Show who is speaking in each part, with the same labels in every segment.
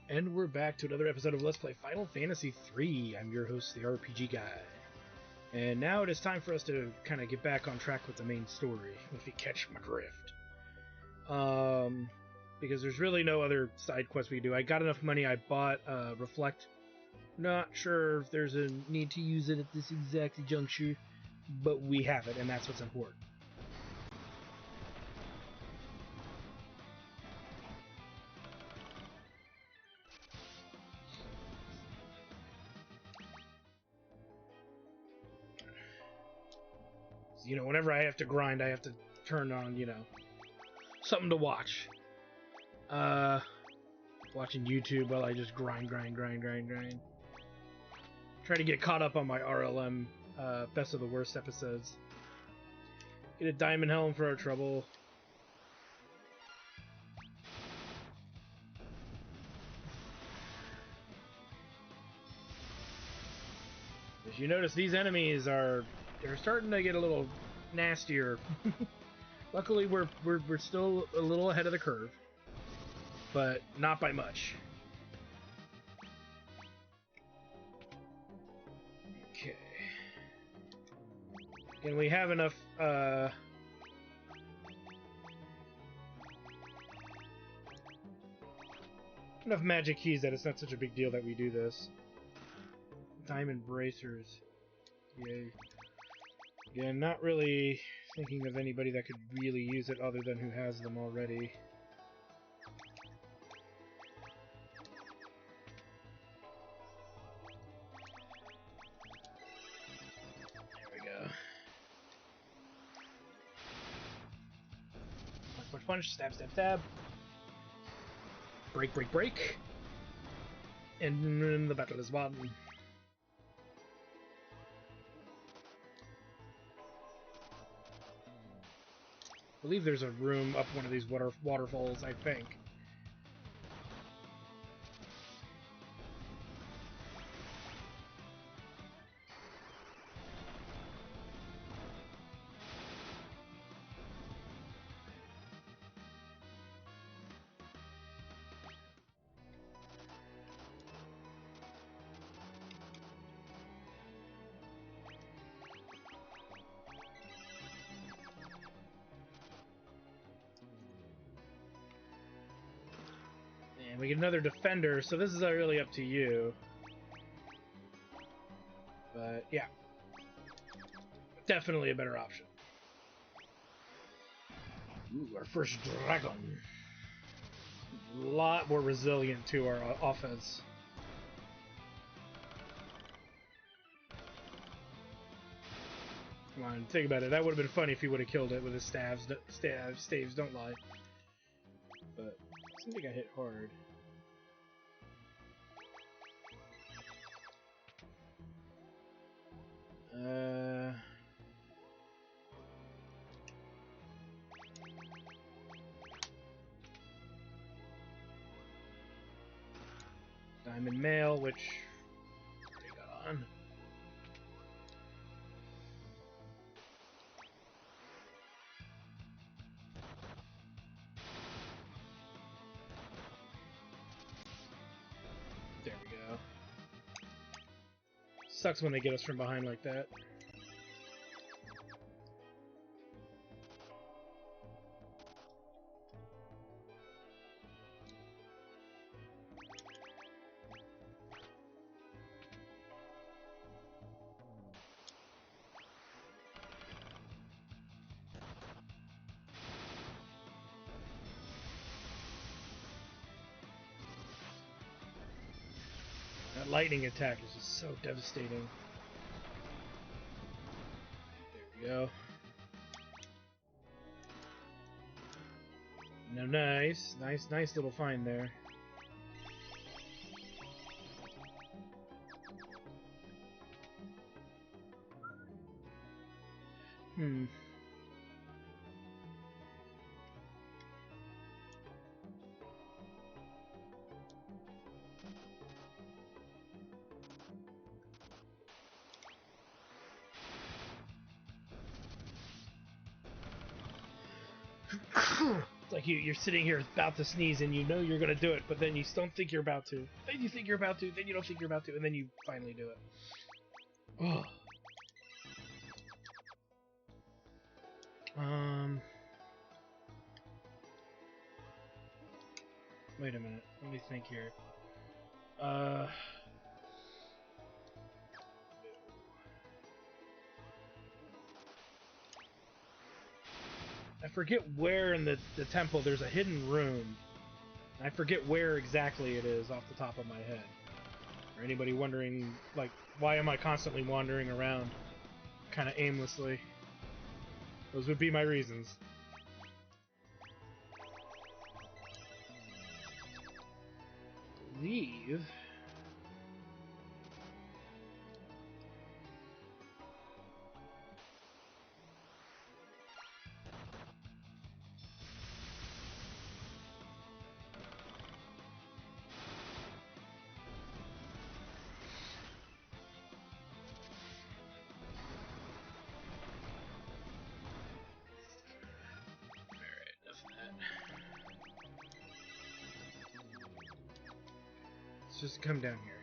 Speaker 1: And we're back to another episode of Let's Play Final Fantasy III. I'm your host, the RPG Guy. And now it is time for us to kind of get back on track with the main story, if you catch my drift. Because there's really no other side quests we can do. I got enough money, I bought Reflect. Not sure if there's a need to use it at this exact juncture, but we have it, and that's what's important. You know, whenever I have to grind, I have to turn on, you know, something to watch. Watching YouTube while I just grind. Try to get caught up on my RLM, Best of the Worst episodes. Get a diamond helm for our trouble. As you notice, these enemies they're starting to get a little nastier. Luckily, we're still a little ahead of the curve, but not by much. Okay. And we have enough magic keys that it's not such a big deal that we do this. Diamond bracers. Yay. Again, not really thinking of anybody that could really use it other than who has them already. There we go. Punch, stab. Break. And the battle is won. I believe there's a room up one of these waterfalls, I think. And we get another defender, so this is really up to you. But, yeah. Definitely a better option. Ooh, our first dragon. A lot more resilient to our offense. Come on, think about it. That would have been funny if he would have killed it with his staves. Staves don't lie. But I think I hit hard. Diamond Mail, which they got on. There we go. Sucks when they get us from behind like that. That lightning attack is just so devastating. There we go. No, nice little find there. It's Like you're sitting here about to sneeze and you know you're gonna do it, but then you don't think you're about to. Then you think you're about to, then you don't think you're about to, and then you finally do it. Oh. Wait a minute. Let me think here. I forget where in the temple there's a hidden room. I forget where exactly it is off the top of my head. Or anybody wondering, like, why am I constantly wandering around kind of aimlessly? Those would be my reasons. Leave? Just come down here.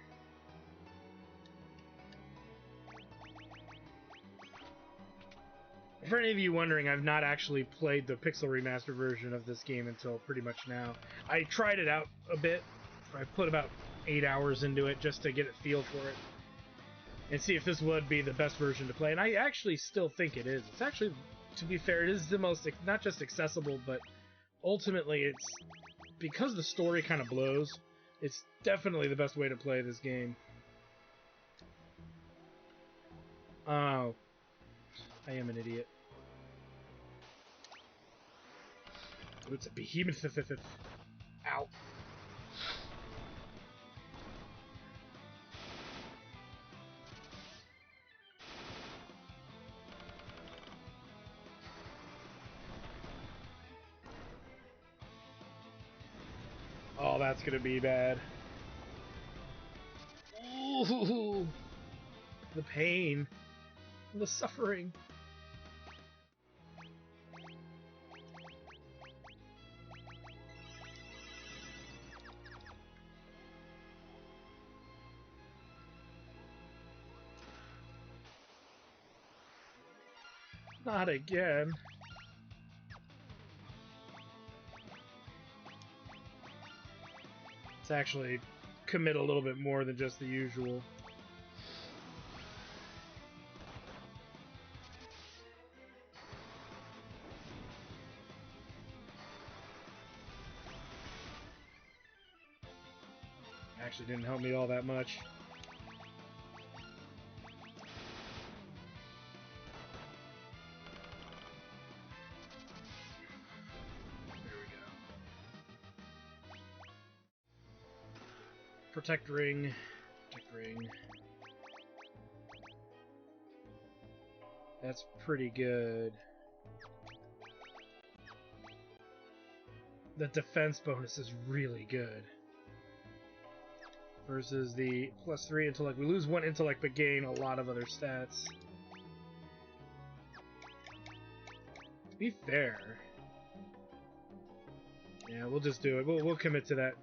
Speaker 1: For any of you wondering, I've not actually played the Pixel Remaster version of this game until pretty much now. I tried it out a bit. I put about 8 hours into it just to get a feel for it. And see if this would be the best version to play. And I actually still think it is. It's actually, to be fair, it is the most, not just accessible, but ultimately it's, because the story kind of blows, it's definitely the best way to play this game. Oh. I am an idiot. Oh, it's a behemoth. Ow. Oh, that's gonna be bad. Ooh, the pain, the suffering. Not again. Let's actually commit a little bit more than just the usual. Actually didn't help me all that much. There we go. Protect ring. Protect ring. That's pretty good. The defense bonus is really good. Versus the +3 intellect. We lose 1 intellect but gain a lot of other stats. To be fair... Yeah, we'll just do it. We'll commit to that.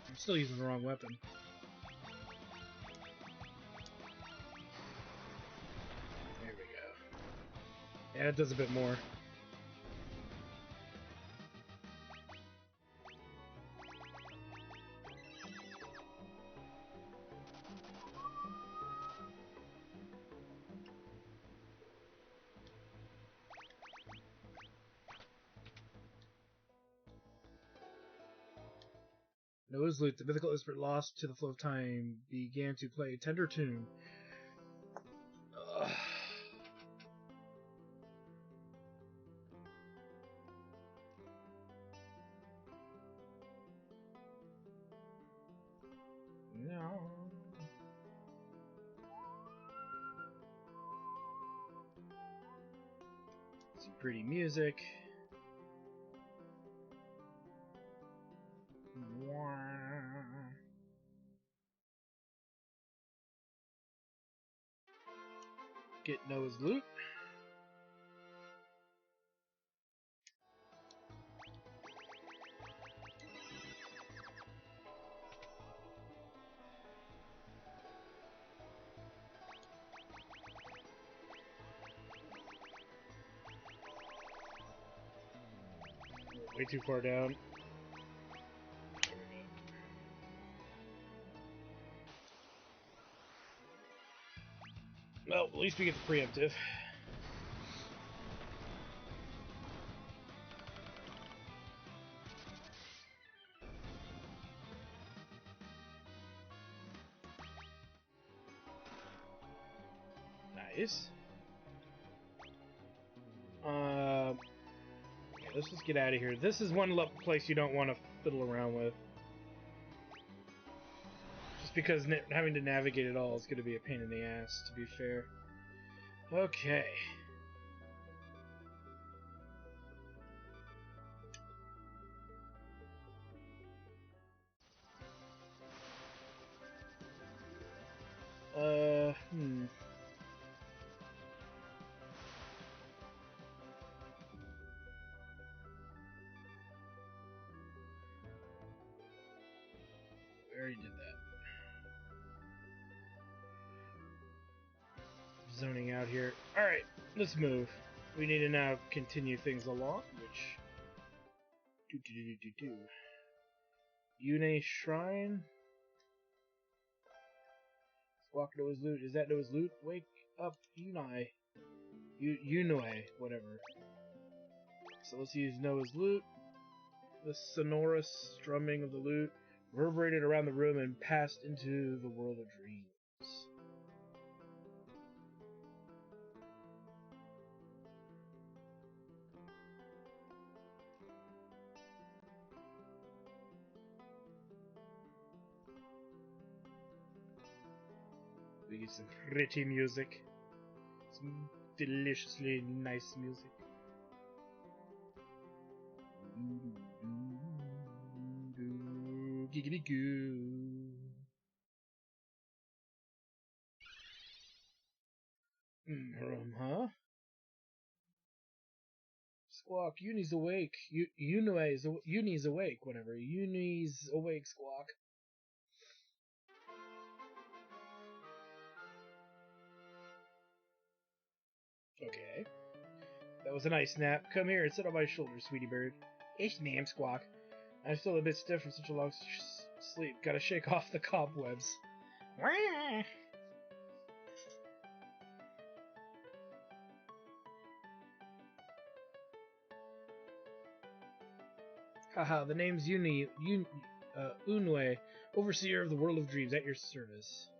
Speaker 1: I'm still using the wrong weapon. There we go. Yeah, it does a bit more. Nose loot. The mythical instrument lost to the flow of time began to play a tender tune. Ugh. No. Some pretty music. get Noah's loot. Way too far down. Well, at least we get the preemptive. Nice. Yeah, let's just get out of here. This is one place you don't want to fiddle around with. Just because having to navigate it all is going to be a pain in the ass, to be fair. Okay. Hmm. We already did that. Zoning out here. Alright, let's move. We need to now continue things along, which... Yune Shrine? Walk Noah's loot. Is that Noah's loot? Wake up, Yunai. Yunoi, whatever. So let's use Noah's loot. The sonorous strumming of the lute reverberated around the room and passed into the world of dreams. We get some pretty music. Some deliciously nice music. Giggity goo. Huh? Squawk, Uni's awake. Uni's awake, whatever. Uni's awake, Squawk. Okay. That was a nice nap. Come here and sit on my shoulder, sweetie bird. Yes, ma'am, Squawk. I'm still a bit stiff from such a long sleep. Gotta shake off the cobwebs. Haha, the name's Unwe, overseer of the world of dreams, at your service.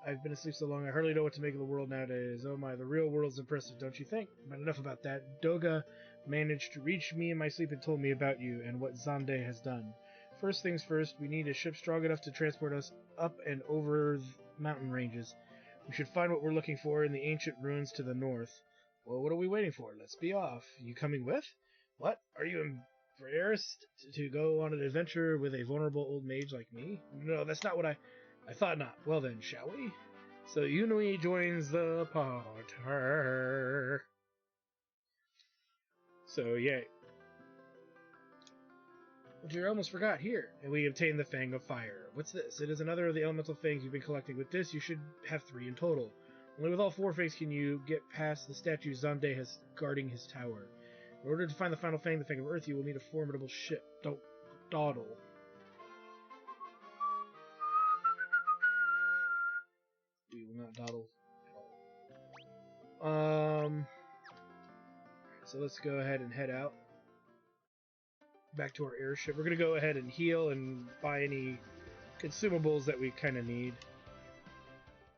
Speaker 1: I've been asleep so long I hardly know what to make of the world nowadays. Oh my, the real world's impressive, don't you think? But enough about that. Doga managed to reach me in my sleep and told me about you and what Zande has done. First things first, we need a ship strong enough to transport us up and over mountain ranges. We should find what we're looking for in the ancient ruins to the north. Well, what are we waiting for? Let's be off. You coming with? What? Are you embarrassed to go on an adventure with a vulnerable old mage like me? No, that's not what I thought not. Well then, shall we? So Yunui joins the party. So yeah. But you almost forgot here. And we obtain the Fang of Fire. What's this? It is another of the elemental fangs you've been collecting. With this, you should have 3 in total. Only with all 4 fangs can you get past the statue Zande has guarding his tower. In order to find the final Fang, the Fang of Earth, you will need a formidable ship. Don't dawdle. We will not dawdle at all. So let's go ahead and head out. Back to our airship. We're going to go ahead and heal and buy any consumables that we kind of need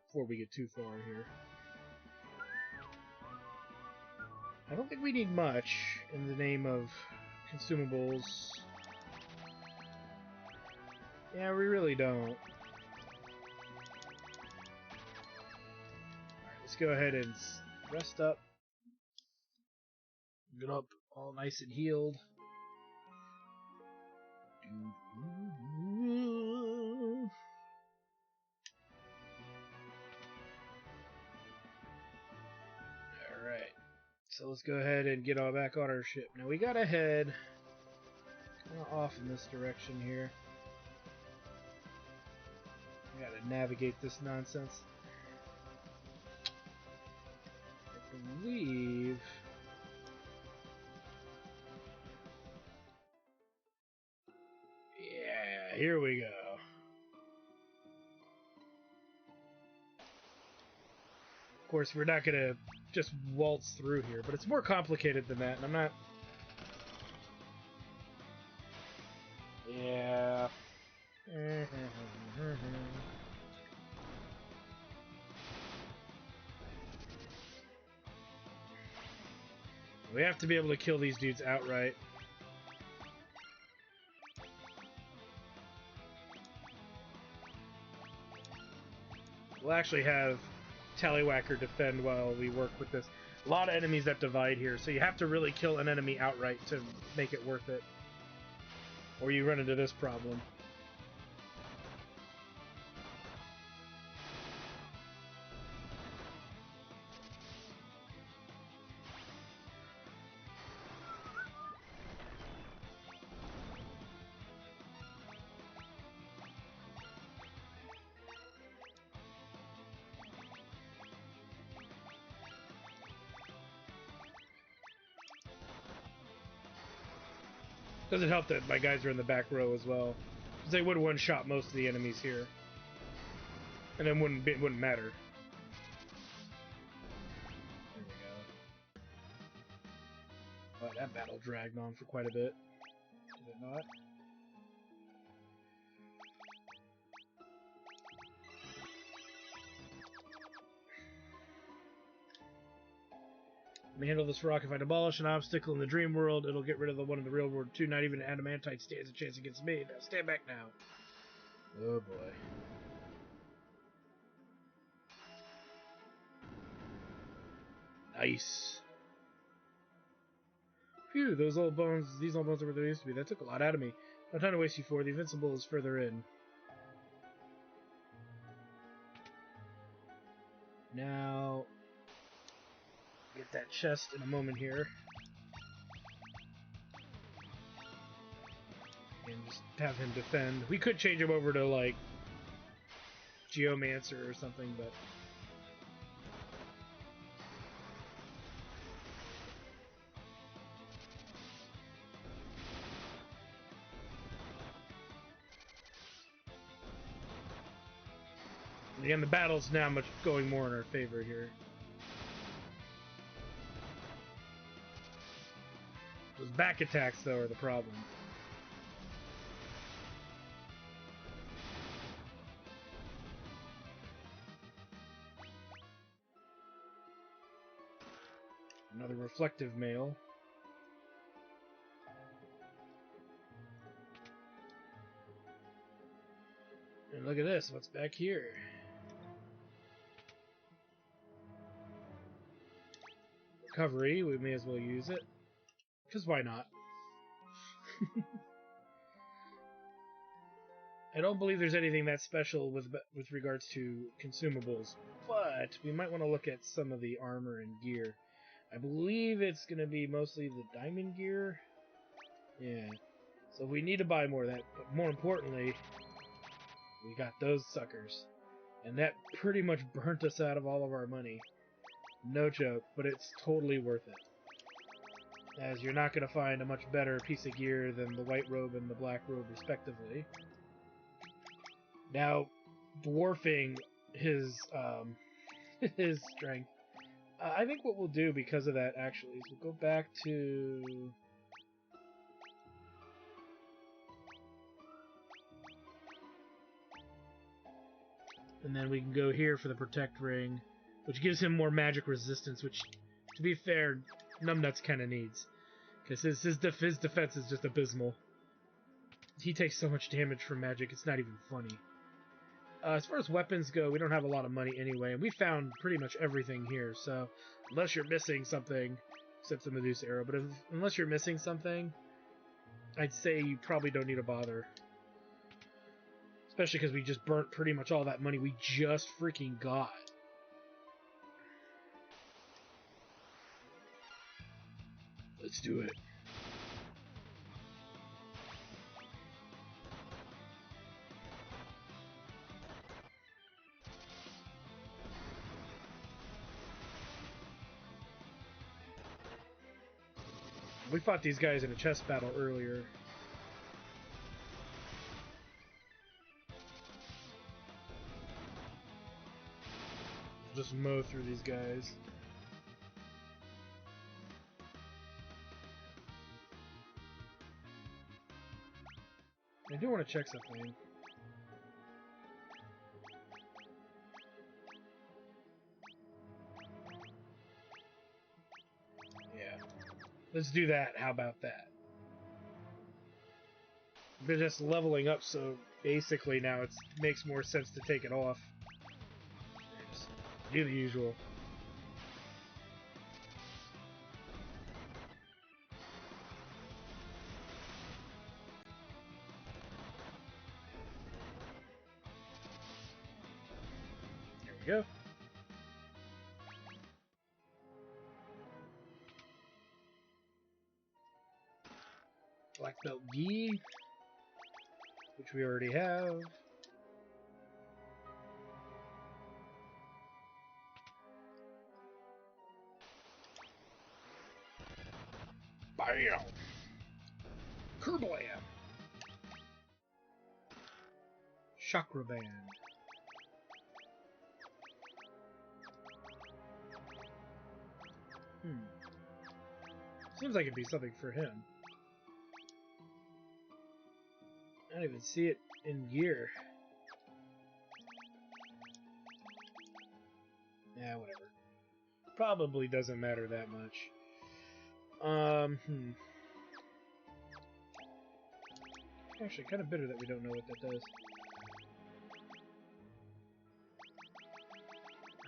Speaker 1: before we get too far here. I don't think we need much in the name of consumables. Yeah, we really don't. Alright, let's go ahead and rest up. Get up all nice and healed. so let's go ahead and get all back on our ship. Now we gotta head kind of off in this direction here. We gotta navigate this nonsense. I believe... Yeah, here we go. Of course, we're not gonna just waltz through here, but it's more complicated than that, and I'm not... Yeah. We have to be able to kill these dudes outright. We'll actually have Tallywhacker defend while we work with this. A lot of enemies that divide here, so you have to really kill an enemy outright to make it worth it. Or you run into this problem. Doesn't help that my guys are in the back row as well, because they would one-shot most of the enemies here, and it wouldn't matter. There we go. Well, that battle dragged on for quite a bit. Did it not? Let me handle this rock. If I demolish an obstacle in the dream world, it'll get rid of the one in the real world too. Not even adamantite stands a chance against me. Now stand back now. Oh boy. Nice. Phew, these old bones are where they used to be. That took a lot out of me. No time to waste you for. The Invincible is further in. Now, get that chest in a moment here. And just have him defend. We could change him over to, like, Geomancer or something, but... Again, the battle's now going more in our favor here. Those back attacks, though, are the problem. Another reflective mail. And look at this, what's back here? Recovery, we may as well use it. Because why not? I don't believe there's anything that special with regards to consumables, but we might want to look at some of the armor and gear. I believe it's going to be mostly the diamond gear. Yeah. So we need to buy more of that, but more importantly, we got those suckers. And that pretty much burnt us out of all of our money. No joke, but it's totally worth it. As you're not going to find a much better piece of gear than the white robe and the black robe, respectively. Now, dwarfing his his strength. I think what we'll do because of that, actually, is we'll go back to... And then we can go here for the Protect Ring, which gives him more magic resistance, which, to be fair, Numbnuts kind of needs. Because his defense is just abysmal. He takes so much damage from magic, it's not even funny. As far as weapons go, we don't have a lot of money anyway, and we found pretty much everything here, so unless you're missing something, except the Medusa arrow, but unless you're missing something, I'd say you probably don't need to bother. Especially because we just burnt pretty much all that money we just freaking got. Let's do it. We fought these guys in a chess battle earlier. Just mow through these guys. I do want to check something. Yeah. Let's do that. How about that? They're just leveling up, so basically now it makes more sense to take it off. Just do the usual. There we go. Black Belt Gi, which we already have. Bam! Kerblam! Chakra Band. Seems like it'd be something for him. I don't even see it in gear. Yeah, whatever. Probably doesn't matter that much. Actually, kind of bitter that we don't know what that does.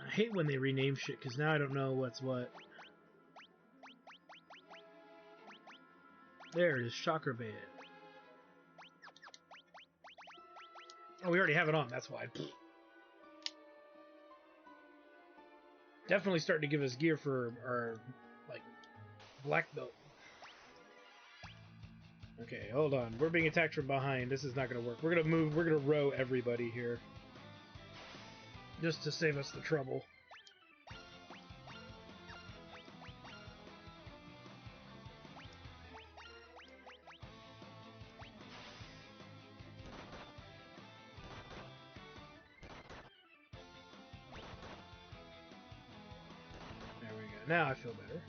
Speaker 1: I hate when they rename shit, because now I don't know what's what. There it is, Chakra Band. Oh, we already have it on, that's why. Definitely starting to give us gear for our, like, black belt. Okay, hold on. We're being attacked from behind. This is not going to work. We're going to move. We're going to row everybody here. Just to save us the trouble. There we go. Now I feel better.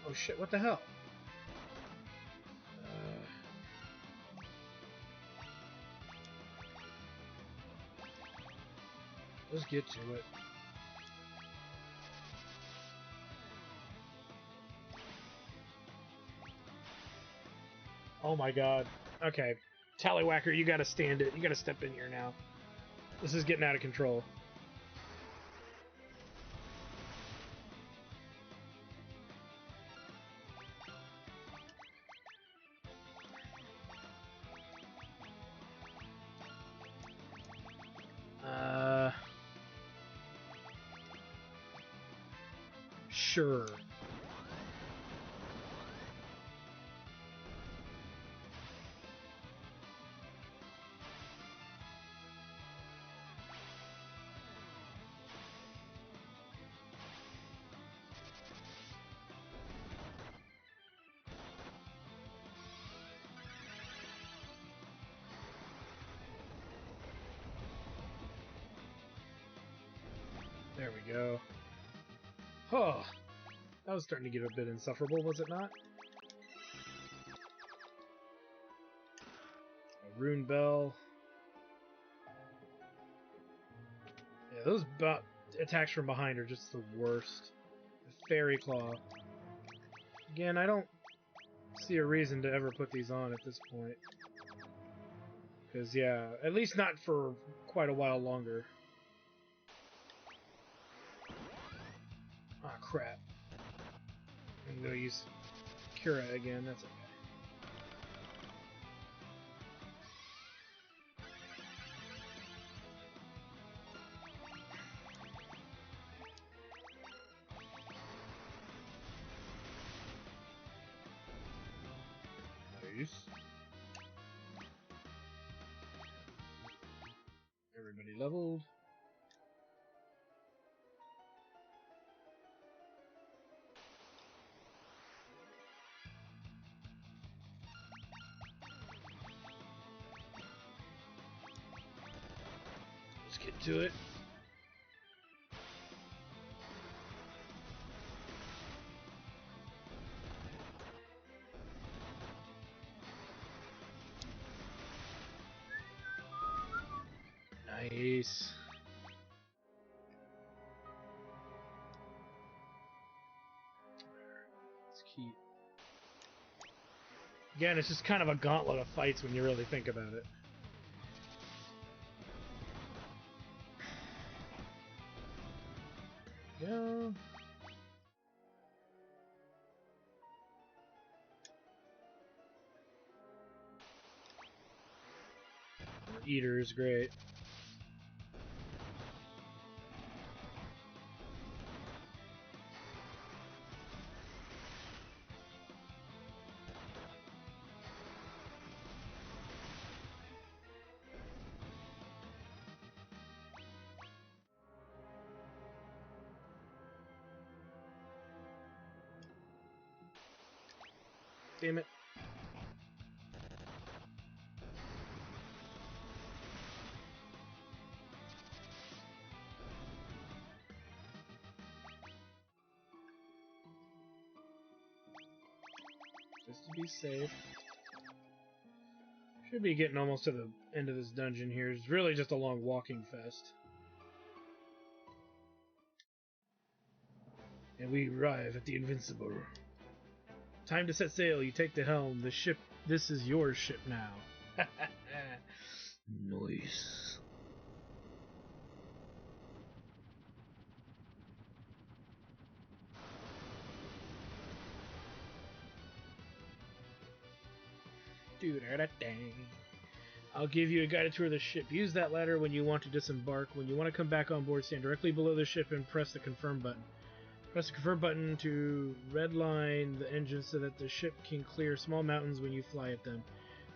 Speaker 1: Oh shit, what the hell? Let's get to it. Oh my god. Okay. Tallywhacker, you gotta stand it. You gotta step in here now. This is getting out of control. Sure. There we go. Oh, that was starting to get a bit insufferable, was it not? A rune bell. Yeah, those attacks from behind are just the worst. The fairy claw. Again, I don't see a reason to ever put these on at this point. Because, yeah, at least not for quite a while longer. Ah, crap. I'm going to use Cura again, that's okay. Nice. Everybody leveled. Let's get to it. Nice. Let's keep. Again, it's just kind of a gauntlet of fights when you really think about it. Go. Eater is great. Damn it. Just to be safe. Should be getting almost to the end of this dungeon here. It's really just a long walking fest. And we arrive at the Invincible. Time to set sail. You take the helm. The ship. This is your ship now. Nice. Do that dang. I'll give you a guided tour of the ship. Use that ladder when you want to disembark. When you want to come back on board, stand directly below the ship and press the confirm button. Press the confirm button to redline the engine so that the ship can clear small mountains when you fly at them.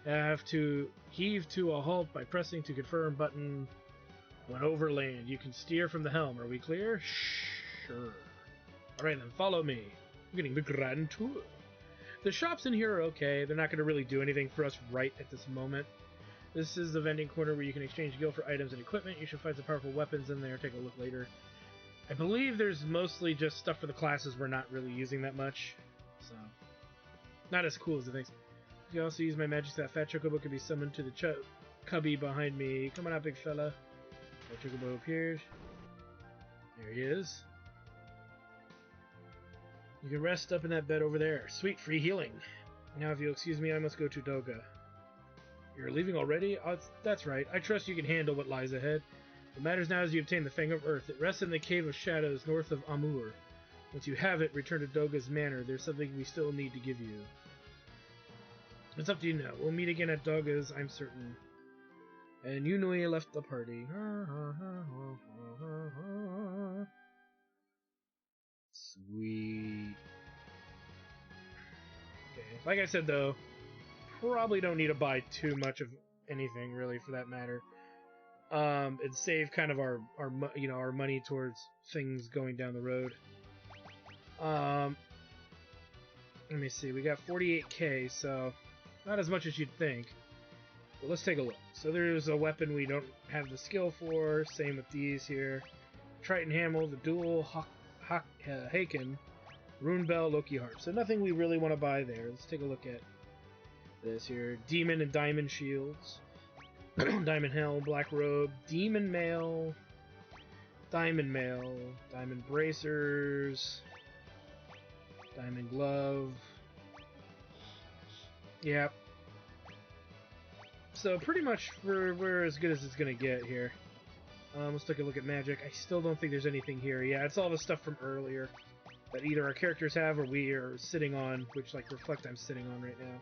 Speaker 1: You have to heave to a halt by pressing to confirm button when over land. You can steer from the helm. Are we clear? Sure. Alright then, follow me. I'm getting the grand tour. The shops in here are okay. They're not going to really do anything for us right at this moment. This is the vending corner where you can exchange gil for items and equipment. You should find some powerful weapons in there. Take a look later. I believe there's mostly just stuff for the classes we're not really using that much. So, not as cool as the things. You can also use my magic so that fat chocobo can be summoned to the cubby behind me. Come on out, big fella. Fat chocobo appears. There he is. You can rest up in that bed over there. Sweet, free healing. Now, if you'll excuse me, I must go to Doga. You're leaving already? Oh, that's right. I trust you can handle what lies ahead. What matters now is you obtain the Fang of Earth. It rests in the Cave of Shadows north of Amur. Once you have it, return to Doga's Manor. There's something we still need to give you. It's up to you now. We'll meet again at Doga's, I'm certain. And Yunui left the party. Sweet. Okay. Like I said, though, probably don't need to buy too much of anything, really, for that matter. And save kind of our money towards things going down the road. Let me see. We got 48k, so not as much as you'd think. But let's take a look. So there's a weapon we don't have the skill for. Same with these here. Triton Hammer, the Dual Haken, Rune Bell, Loki Harp. So nothing we really want to buy there. Let's take a look at this here. Demon and Diamond Shields. Diamond Helm, Black Robe, Demon Mail, Diamond Bracers, Diamond Glove. Yep. So pretty much we're as good as it's gonna get here. Let's take a look at magic. I still don't think there's anything here. Yeah, it's all the stuff from earlier that either our characters have or we are sitting on, which like Reflect I'm sitting on right now.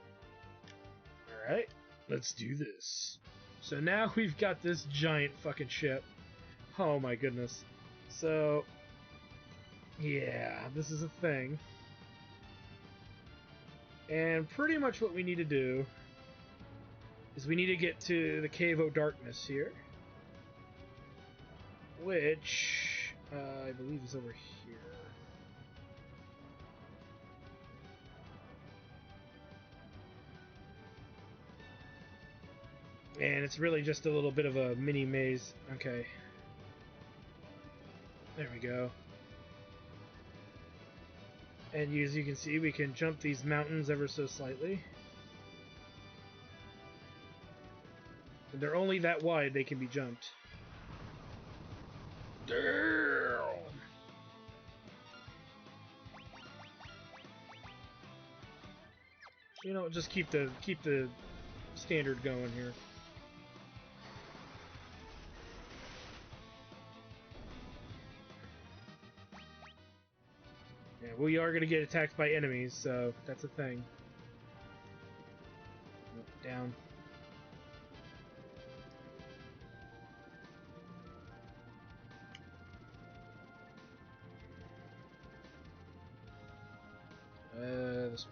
Speaker 1: Alright, let's do this. So now we've got this giant fucking ship. Oh my goodness. So, yeah, this is a thing. And pretty much what we need to do is we need to get to the Cave of Darkness here, which I believe is over here. And it's really just a little bit of a mini maze. Okay. There we go. And as you can see, we can jump these mountains ever so slightly. And they're only that wide, they can be jumped. Damn! You know, just keep the standard going here. Yeah, we are going to get attacked by enemies, so that's a thing. Down. This way.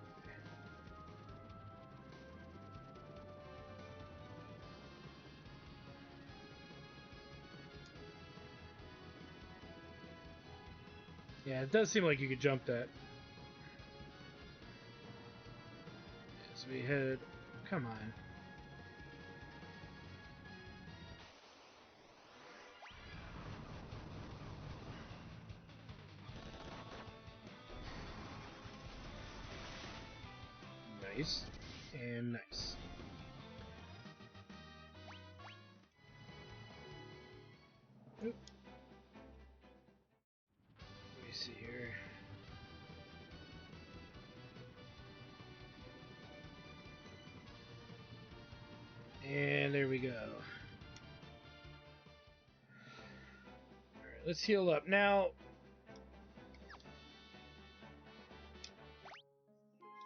Speaker 1: Yeah, it does seem like you could jump that. As we head... Come on. Nice. And nice. Oop. Let me see here. And there we go. Alright, let's heal up. Now,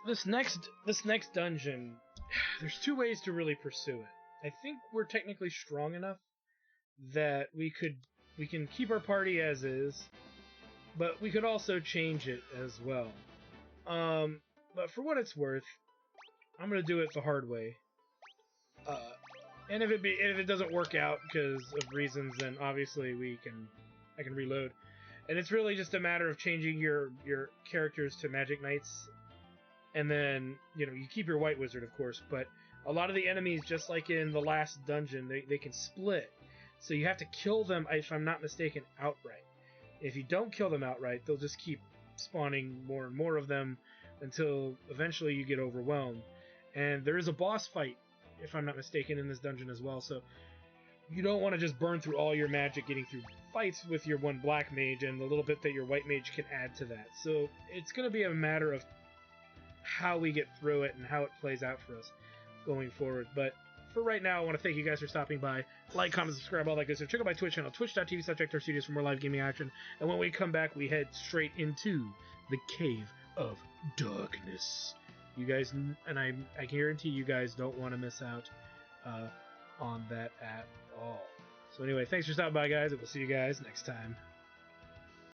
Speaker 1: this next dungeon, there's two ways to really pursue it. I think we're technically strong enough that we can keep our party as is, but we could also change it as well. But for what it's worth, I'm gonna do it the hard way. And if it doesn't work out because of reasons, then obviously I can reload. And it's really just a matter of changing your characters to Magic Knights, and then you keep your White Wizard, of course. But a lot of the enemies, just like in the last dungeon, they can split. So you have to kill them, if I'm not mistaken, outright. If you don't kill them outright, they'll just keep spawning more and more of them until eventually you get overwhelmed. And there is a boss fight, if I'm not mistaken, in this dungeon as well. So you don't want to just burn through all your magic getting through fights with your one black mage and the little bit that your white mage can add to that. So it's going to be a matter of how we get through it and how it plays out for us going forward. But for right now, I want to thank you guys for stopping by. Like, comment, subscribe, all that good stuff. Check out my Twitch channel, twitch.tv/ActorStudios, for more live gaming action. And when we come back, we head straight into the Cave of Darkness. You guys, and I guarantee you guys don't want to miss out on that at all. So anyway, thanks for stopping by, guys, and we'll see you guys next time.